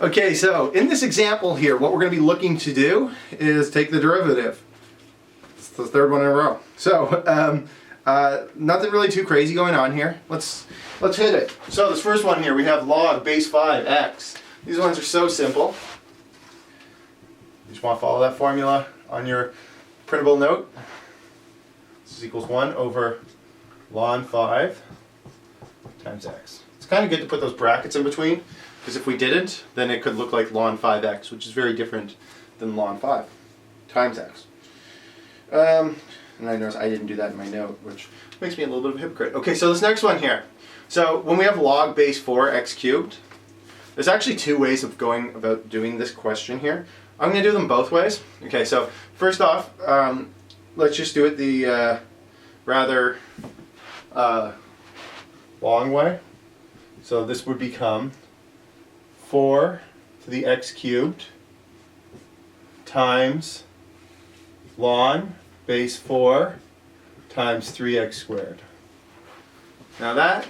Okay, so in this example here, what we're going to be looking to do is take the derivative. It's the third one in a row. So nothing really too crazy going on here. Let's hit it. So this first one here, we have log base 5x. These ones are so simple. You just want to follow that formula on your printable note. This is equals 1 over ln 5 times x. It's kind of good to put those brackets in between, because if we didn't, then it could look like ln 5x, which is very different than ln 5 times x. And I noticed I didn't do that in my note, which makes me a little bit of a hypocrite. Okay, so this next one here. So when we have log base 4 x cubed, there's actually two ways of going about doing this question here. I'm going to do them both ways. Okay, so first off, let's just do it the rather long way. So this would become 4 to the x cubed times ln base 4 times 3x squared. Now that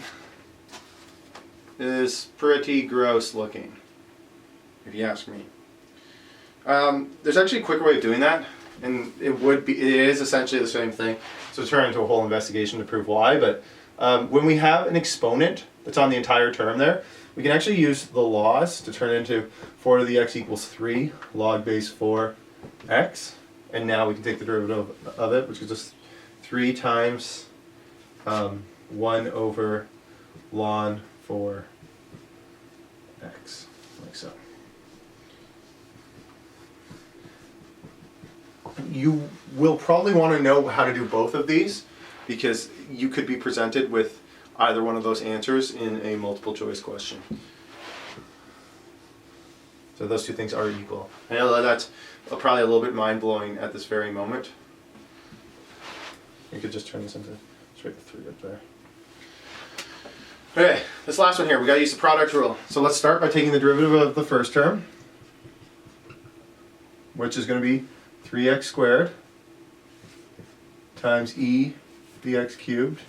is pretty gross looking, if you ask me. There's actually a quicker way of doing that, and it is essentially the same thing. So turn into a whole investigation to prove why, but when we have an exponent that's on the entire term there, we can actually use the laws to turn into 4 to the x equals 3 log base 4 x, and now we can take the derivative of it, which gives us 3 times 1 over ln 4 x, like so. You will probably want to know how to do both of these, because you could be presented with either one of those answers in a multiple choice question. So those two things are equal. I know that's probably a little bit mind-blowing at this very moment. You could just turn this into straight the 3 up there. Okay, this last one here, we got to use the product rule. So let's start by taking the derivative of the first term, which is going to be 3x squared times e dx cubed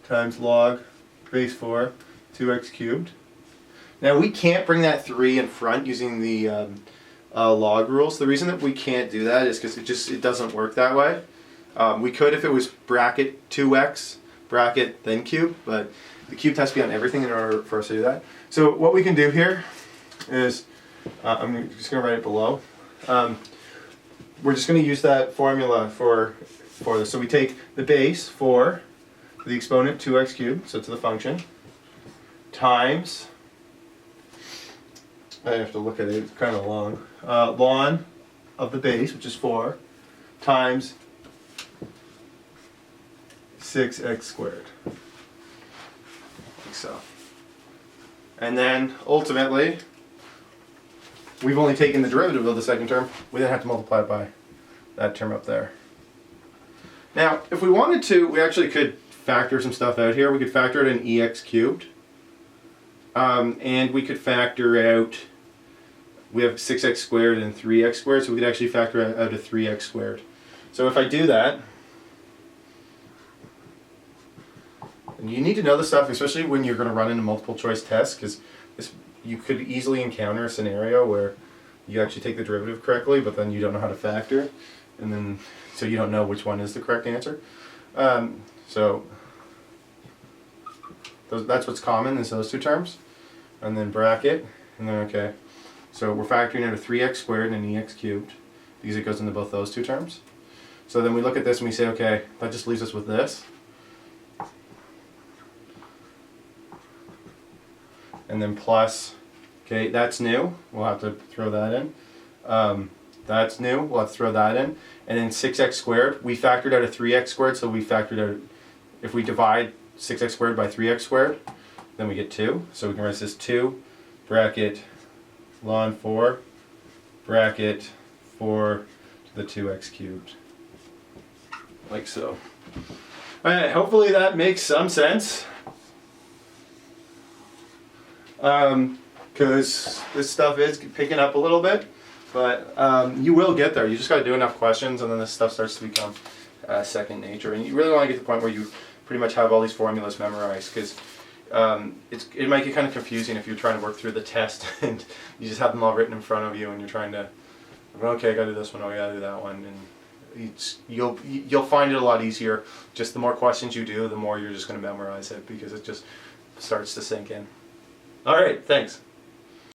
times log base 4 2x cubed. Now we can't bring that 3 in front using the log rules. The reason that we can't do that is because it doesn't work that way. We could if it was bracket 2x bracket then cube, but the cube has to be on everything in order for us to do that. So what we can do here is, I'm just going to write it below. We're just going to use that formula for this. So we take the base 4 to the exponent 2x cubed, so to the function, times, I have to look at it, it's kind of long, ln of the base, which is 4, times 6x squared. Like so. And then ultimately, we've only taken the derivative of the second term. We then have to multiply it by that term up there. Now, if we wanted to, we actually could factor some stuff out here. We could factor out an ex cubed. And we could factor out, we have 6x squared and 3x squared, so we could actually factor out a 3x squared. So if I do that, and you need to know this stuff, especially when you're going to run into multiple choice tests, because you could easily encounter a scenario where you actually take the derivative correctly, but then you don't know how to factor, and then so you don't know which one is the correct answer. So that's what's common is those two terms, and then bracket, and then okay. So we're factoring out a 3x squared and an ex cubed because it goes into both those two terms. So then we look at this and we say, okay, that just leaves us with this. And then plus, okay, that's new, we'll have to throw that in. That's new, we'll have to throw that in. And then 6x squared, we factored out a 3x squared, so we factored out, if we divide 6x squared by 3x squared, then we get 2. So we can write this 2, bracket, ln 4, bracket, 4 to the 2x cubed. Like so. Alright, hopefully that makes some sense. Because this stuff is picking up a little bit, but you will get there. You just got to do enough questions, and then this stuff starts to become second nature. And you really want to get to the point where you pretty much have all these formulas memorized, because it might get kind of confusing if you're trying to work through the test and you just have them all written in front of you and you're trying to, okay, I gotta do this one, oh, I gotta do that one, and you'll find it a lot easier. Just the more questions you do, the more you're just going to memorize it, because it just starts to sink in. All right, thanks.